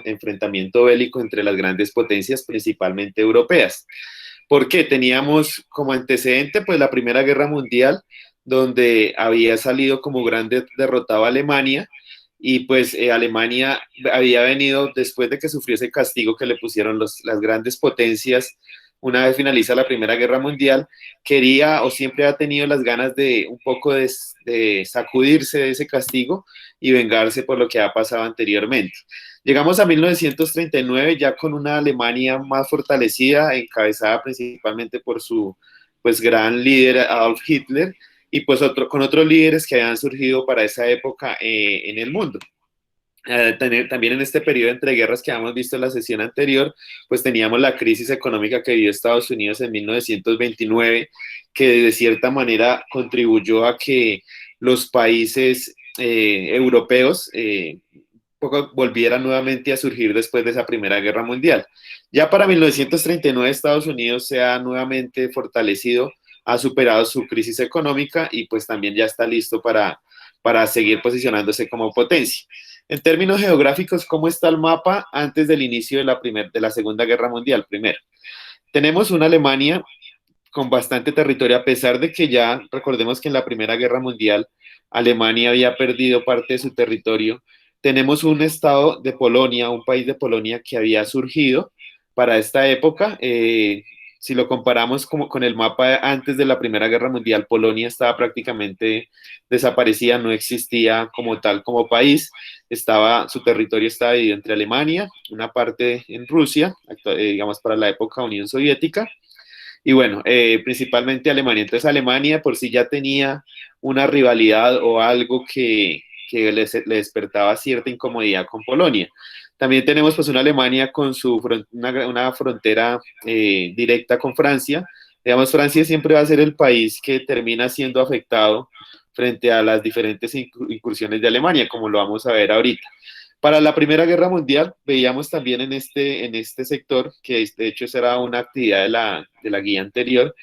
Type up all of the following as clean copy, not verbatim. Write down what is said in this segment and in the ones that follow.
enfrentamiento bélico entre las grandes potencias, principalmente europeas. ¿Por qué? Teníamos como antecedente pues la Primera Guerra Mundial, donde había salido como grande derrotado a Alemania, y pues Alemania había venido después de que sufrió ese castigo que le pusieron las grandes potencias una vez finaliza la Primera Guerra Mundial, quería o siempre ha tenido las ganas de un poco de sacudirse de ese castigo y vengarse por lo que ha pasado anteriormente. Llegamos a 1939 ya con una Alemania más fortalecida, encabezada principalmente por su pues gran líder Adolf Hitler, y pues con otros líderes que habían surgido para esa época en el mundo. También en este periodo entre guerras que habíamos visto en la sesión anterior, pues teníamos la crisis económica que vivió Estados Unidos en 1929, que de cierta manera contribuyó a que los países europeos volvieran nuevamente a surgir después de esa Primera Guerra Mundial. Ya para 1939 Estados Unidos se ha nuevamente fortalecido, ha superado su crisis económica y pues también ya está listo para seguir posicionándose como potencia. En términos geográficos, ¿cómo está el mapa antes del inicio de la Segunda Guerra Mundial? Primero, tenemos una Alemania con bastante territorio, a pesar de que ya recordemos que en la Primera Guerra Mundial Alemania había perdido parte de su territorio. Tenemos un estado de Polonia, un país de Polonia que había surgido para esta época. Si lo comparamos como con el mapa antes de la Primera Guerra Mundial, Polonia estaba prácticamente desaparecida, no existía como tal como país. Su territorio estaba dividido entre Alemania, una parte en Rusia, digamos para la época Unión Soviética, y bueno, principalmente Alemania. Entonces Alemania por sí ya tenía una rivalidad o algo que le despertaba cierta incomodidad con Polonia. También tenemos pues una Alemania con una frontera directa con Francia. Digamos, Francia siempre va a ser el país que termina siendo afectado frente a las diferentes incursiones de Alemania, como lo vamos a ver ahorita. Para la Primera Guerra Mundial veíamos también en este sector, que de hecho esa era una actividad de la guía anterior,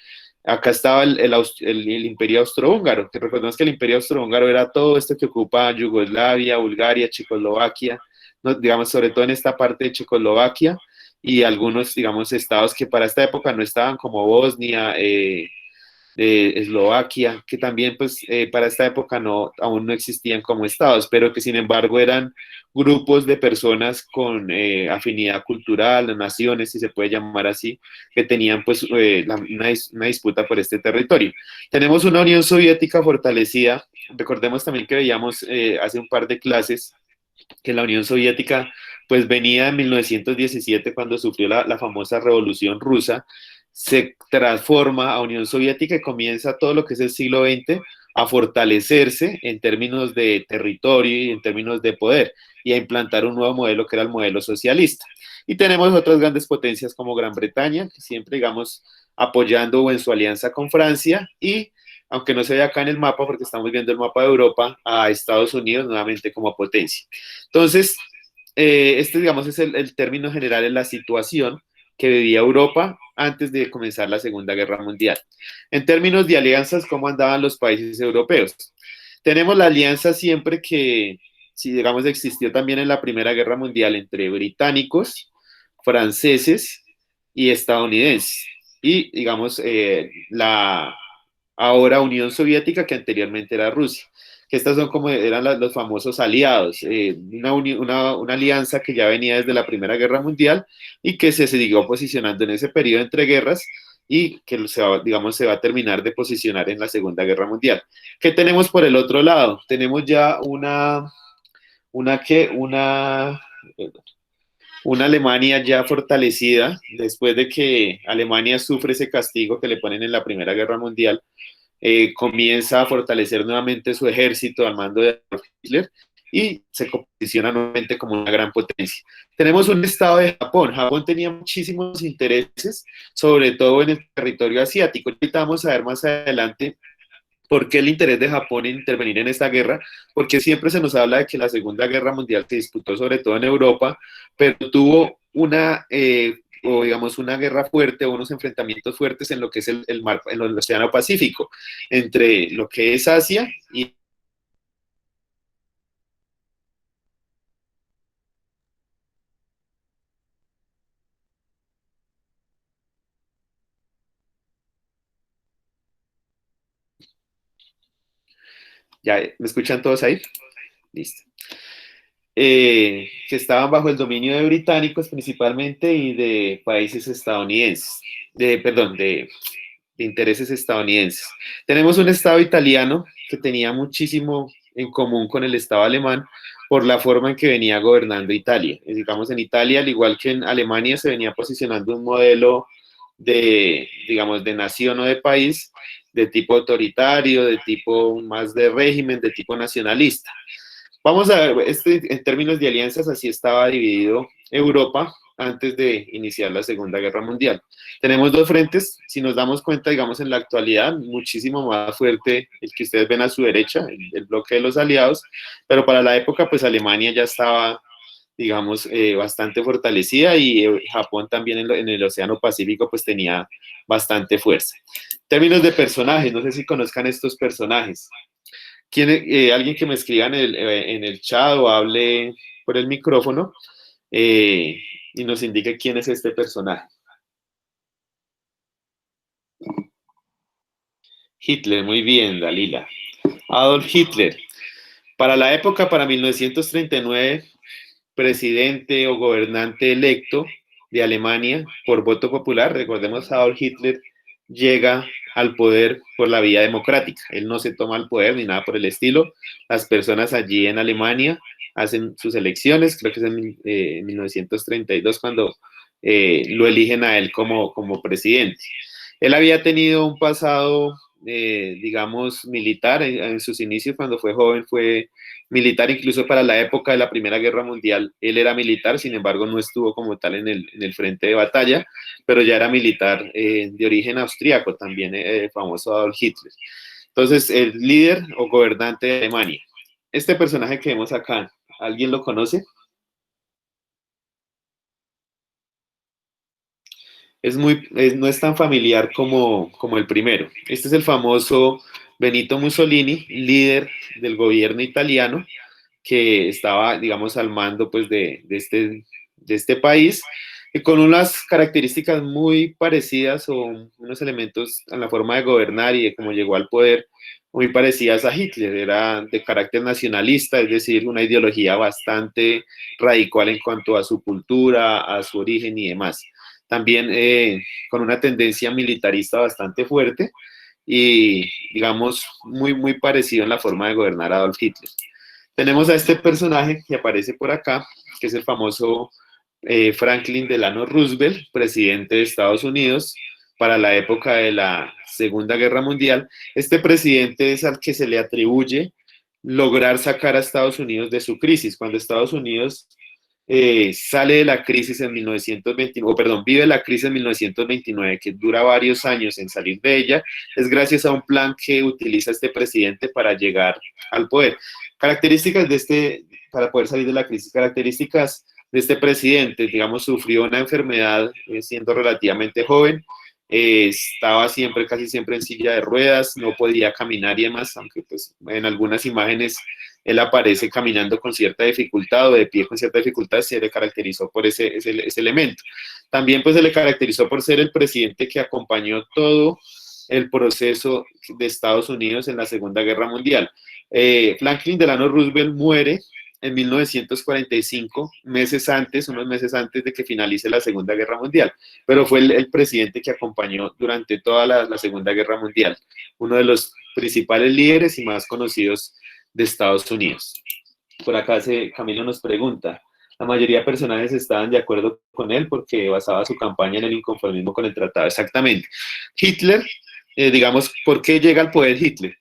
acá estaba el Imperio Austrohúngaro, que recordemos que el Imperio Austrohúngaro era todo esto que ocupa Yugoslavia, Bulgaria, Checoslovaquia, no, digamos sobre todo en esta parte de Checoslovaquia, y algunos, digamos, estados que para esta época no estaban, como Bosnia, de Eslovaquia, que también pues para esta época aún no existían como estados, pero que sin embargo eran grupos de personas con afinidad cultural, naciones, si se puede llamar así, que tenían pues una disputa por este territorio. Tenemos una Unión Soviética fortalecida, recordemos también que veíamos hace un par de clases que la Unión Soviética pues venía en 1917 cuando sufrió la famosa Revolución Rusa, se transforma a Unión Soviética y comienza todo lo que es el siglo XX a fortalecerse en términos de territorio y en términos de poder y a implantar un nuevo modelo que era el modelo socialista. Y tenemos otras grandes potencias como Gran Bretaña, que siempre, digamos, apoyando o en su alianza con Francia y aunque no se ve acá en el mapa porque estamos viendo el mapa de Europa, a Estados Unidos nuevamente como potencia. Entonces, este digamos es el término general en la situación que vivía Europa antes de comenzar la Segunda Guerra Mundial. En términos de alianzas, ¿cómo andaban los países europeos? Tenemos la alianza siempre que, si digamos, existió también en la Primera Guerra Mundial entre británicos, franceses y estadounidenses. Y, digamos, la ahora Unión Soviética, que anteriormente era Rusia. Que estas son como eran los famosos aliados, una alianza que ya venía desde la Primera Guerra Mundial y que se siguió posicionando en ese periodo entre guerras y que digamos, se va a terminar de posicionar en la Segunda Guerra Mundial. ¿Qué tenemos por el otro lado? Tenemos ya una Alemania ya fortalecida después de que Alemania sufre ese castigo que le ponen en la Primera Guerra Mundial, comienza a fortalecer nuevamente su ejército al mando de Hitler y se posiciona nuevamente como una gran potencia. Tenemos un estado de Japón. Japón tenía muchísimos intereses, sobre todo en el territorio asiático. Ahorita vamos a ver más adelante por qué el interés de Japón en intervenir en esta guerra, porque siempre se nos habla de que la Segunda Guerra Mundial se disputó sobre todo en Europa, pero tuvo o digamos una guerra fuerte o unos enfrentamientos fuertes en lo que es el mar, en el Océano Pacífico, entre lo que es Asia y ¿Ya me escuchan todos ahí? Listo. Que estaban bajo el dominio de británicos principalmente y de países estadounidenses, perdón, de intereses estadounidenses. Tenemos un Estado italiano que tenía muchísimo en común con el Estado alemán por la forma en que venía gobernando Italia. Digamos, en Italia, al igual que en Alemania, se venía posicionando un modelo de, digamos, de nación o de país de tipo autoritario, de tipo más de régimen, de tipo nacionalista. Vamos a ver, en términos de alianzas, así estaba dividido Europa antes de iniciar la Segunda Guerra Mundial. Tenemos dos frentes, si nos damos cuenta, digamos, en la actualidad, muchísimo más fuerte el que ustedes ven a su derecha, el bloque de los aliados, pero para la época, pues Alemania ya estaba, digamos, bastante fortalecida y Japón también en el Océano Pacífico, pues tenía bastante fuerza. En términos de personajes, no sé si conozcan estos personajes. Alguien que me escriba en el chat o hable por el micrófono eh, y nos indique quién es este personaje. Hitler, muy bien, Dalila. Adolf Hitler. Para la época, para 1939, presidente o gobernante electo de Alemania por voto popular, recordemos, Adolf Hitler llega al poder por la vía democrática. Él no se toma el poder ni nada por el estilo. Las personas allí en Alemania hacen sus elecciones, creo que es en 1932 cuando lo eligen a él como presidente. Él había tenido un pasado, digamos, militar en sus inicios, cuando fue joven fue militar, incluso para la época de la Primera Guerra Mundial, él era militar, sin embargo no estuvo como tal en el frente de batalla, pero ya era militar de origen austríaco, también famoso Adolf Hitler. Entonces, el líder o gobernante de Alemania. Este personaje que vemos acá, ¿alguien lo conoce? No es tan familiar como el primero. Este es el famoso Benito Mussolini, líder del gobierno italiano, que estaba, digamos, al mando pues, de este país, y con unas características muy parecidas o unos elementos en la forma de gobernar y de cómo llegó al poder muy parecidas a Hitler. Era de carácter nacionalista, es decir, una ideología bastante radical en cuanto a su cultura, a su origen y demás. También con una tendencia militarista bastante fuerte y, digamos, muy parecido en la forma de gobernar a Adolf Hitler. Tenemos a este personaje que aparece por acá, que es el famoso Franklin Delano Roosevelt, presidente de Estados Unidos para la época de la Segunda Guerra Mundial. Este presidente es al que se le atribuye lograr sacar a Estados Unidos de su crisis. Cuando Estados Unidos sale de la crisis en 1929, perdón, vive la crisis en 1929, que dura varios años en salir de ella, es gracias a un plan que utiliza este presidente para llegar al poder. Características de para poder salir de la crisis, características de este presidente, digamos, sufrió una enfermedad siendo relativamente joven, estaba siempre, casi siempre en silla de ruedas, no podía caminar y demás, aunque pues en algunas imágenes él aparece caminando con cierta dificultad o de pie con cierta dificultad, se le caracterizó por ese elemento. También pues se le caracterizó por ser el presidente que acompañó todo el proceso de Estados Unidos en la Segunda Guerra Mundial. Franklin Delano Roosevelt muere en 1945, unos meses antes de que finalice la Segunda Guerra Mundial, pero fue el presidente que acompañó durante toda la Segunda Guerra Mundial, uno de los principales líderes y más conocidos de Estados Unidos. Por acá Camilo nos pregunta, la mayoría de personajes estaban de acuerdo con él porque basaba su campaña en el inconformismo con el tratado. Exactamente. Hitler, digamos, ¿por qué llega al poder Hitler?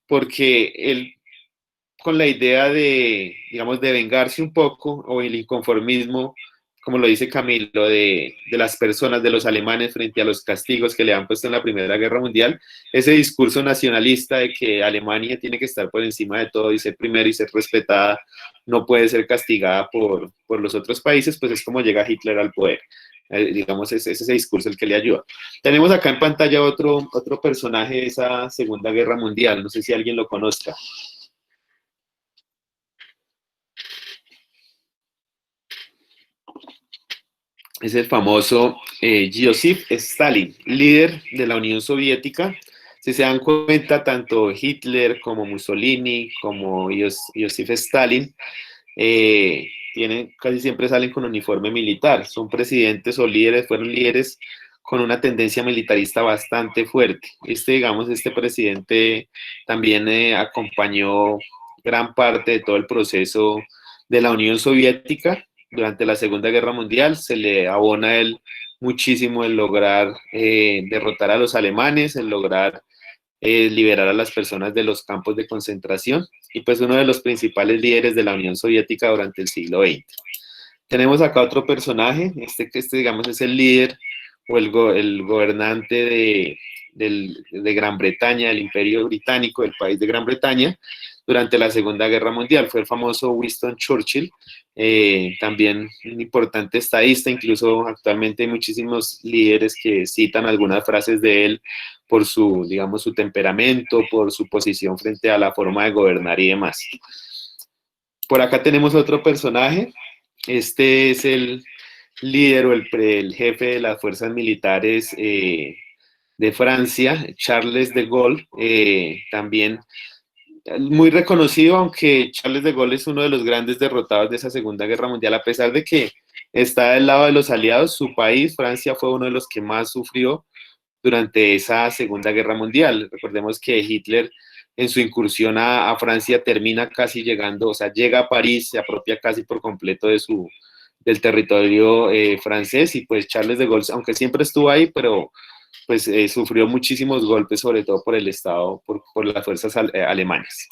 Porque él, con la idea de, digamos, de vengarse un poco, o el inconformismo, como lo dice Camilo, de las personas, de los alemanes frente a los castigos que le han puesto en la Primera Guerra Mundial, ese discurso nacionalista de que Alemania tiene que estar por encima de todo y ser primero y ser respetada, no puede ser castigada por los otros países, pues es como llega Hitler al poder. Digamos, es ese discurso el que le ayuda. Tenemos acá en pantalla otro personaje de esa Segunda Guerra Mundial, no sé si alguien lo conozca. Es el famoso Joseph Stalin, líder de la Unión Soviética. Si se dan cuenta, tanto Hitler como Mussolini, como Joseph Stalin, casi siempre salen con uniforme militar. Son presidentes o líderes, fueron líderes con una tendencia militarista bastante fuerte. Digamos, este presidente también acompañó gran parte de todo el proceso de la Unión Soviética durante la Segunda Guerra Mundial. Se le abona a él muchísimo el lograr derrotar a los alemanes, el lograr liberar a las personas de los campos de concentración y pues uno de los principales líderes de la Unión Soviética durante el siglo XX. Tenemos acá otro personaje, digamos es el líder o el gobernante de Gran Bretaña, del Imperio Británico, del país de Gran Bretaña, durante la Segunda Guerra Mundial. Fue el famoso Winston Churchill, también un importante estadista, incluso actualmente hay muchísimos líderes que citan algunas frases de él por su, digamos, su temperamento, por su posición frente a la forma de gobernar y demás. Por acá tenemos otro personaje. Este es el líder o el jefe de las fuerzas militares de Francia, Charles de Gaulle, también muy reconocido, aunque Charles de Gaulle es uno de los grandes derrotados de esa Segunda Guerra Mundial, a pesar de que está del lado de los aliados, su país, Francia, fue uno de los que más sufrió durante esa Segunda Guerra Mundial. Recordemos que Hitler en su incursión a Francia termina casi llegando, o sea, llega a París, se apropia casi por completo del territorio francés y pues Charles de Gaulle, aunque siempre estuvo ahí, pero pues sufrió muchísimos golpes, sobre todo por el Estado, por las fuerzas alemanas.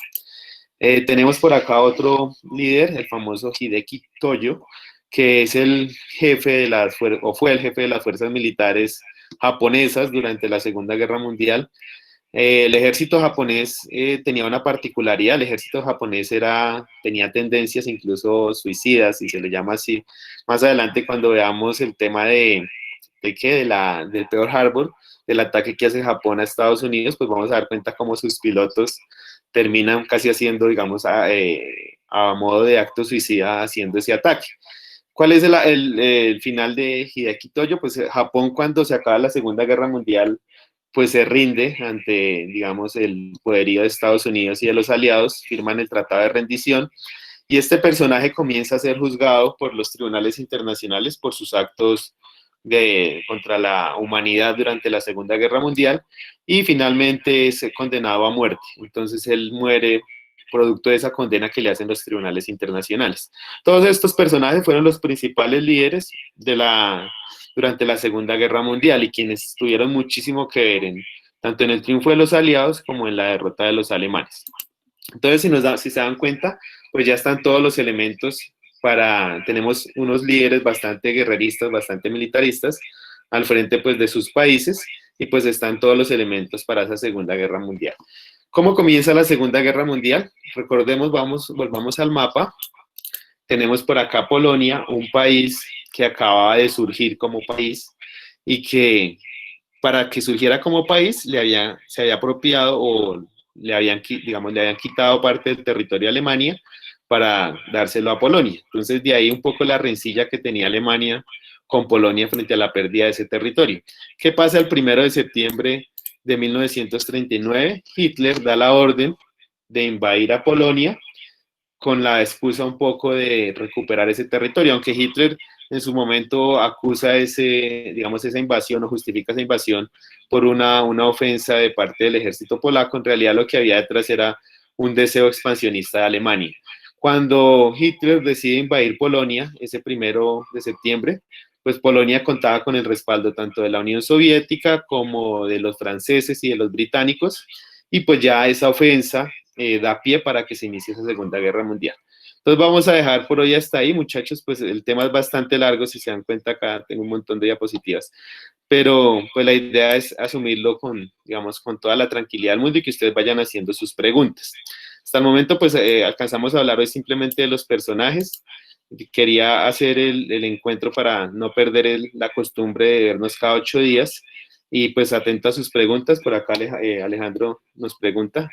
Tenemos por acá otro líder, el famoso Hideki Toyo, que es el jefe de o fue el jefe de las fuerzas militares japonesas durante la Segunda Guerra Mundial. El ejército japonés tenía una particularidad, el ejército japonés tenía tendencias incluso suicidas, y se le llama así. Más adelante, cuando veamos el tema del Pearl Harbor, del ataque que hace Japón a Estados Unidos, pues vamos a dar cuenta cómo sus pilotos terminan casi haciendo, digamos, a modo de acto suicida, haciendo ese ataque. ¿Cuál es el final de Hideki Toyo? Pues Japón, cuando se acaba la Segunda Guerra Mundial, pues se rinde ante, digamos, el poderío de Estados Unidos y de los aliados, firman el Tratado de Rendición, y este personaje comienza a ser juzgado por los tribunales internacionales por sus actos contra la humanidad durante la Segunda Guerra Mundial, y finalmente es condenado a muerte. Entonces él muere producto de esa condena que le hacen los tribunales internacionales. Todos estos personajes fueron los principales líderes durante la Segunda Guerra Mundial y quienes tuvieron muchísimo que ver tanto en el triunfo de los aliados como en la derrota de los alemanes. Entonces, si se dan cuenta, pues ya están todos los elementos tenemos unos líderes bastante guerreristas, bastante militaristas, al frente pues de sus países, y pues están todos los elementos para esa Segunda Guerra Mundial. ¿Cómo comienza la Segunda Guerra Mundial? Recordemos, volvamos al mapa. Tenemos por acá Polonia, un país que acababa de surgir como país y que para que surgiera como país se había apropiado o le habían quitado parte del territorio a Alemania para dárselo a Polonia. Entonces, de ahí un poco la rencilla que tenía Alemania con Polonia frente a la pérdida de ese territorio. ¿Qué pasa el 1 de septiembre de 1939? Hitler da la orden de invadir a Polonia con la excusa un poco de recuperar ese territorio, aunque Hitler en su momento acusa esa invasión o justifica esa invasión por una ofensa de parte del ejército polaco. En realidad lo que había detrás era un deseo expansionista de Alemania. Cuando Hitler decide invadir Polonia, ese 1 de septiembre, pues Polonia contaba con el respaldo tanto de la Unión Soviética como de los franceses y de los británicos, y pues ya esa ofensa da pie para que se inicie esa Segunda Guerra Mundial. Entonces vamos a dejar por hoy hasta ahí, muchachos, pues el tema es bastante largo, si se dan cuenta acá tengo un montón de diapositivas, pero pues la idea es asumirlo con toda la tranquilidad del mundo y que ustedes vayan haciendo sus preguntas. Hasta el momento, pues alcanzamos a hablar hoy simplemente de los personajes. Quería hacer el encuentro para no perder la costumbre de vernos cada 8 días, y pues atento a sus preguntas. Por acá Alejandro nos pregunta.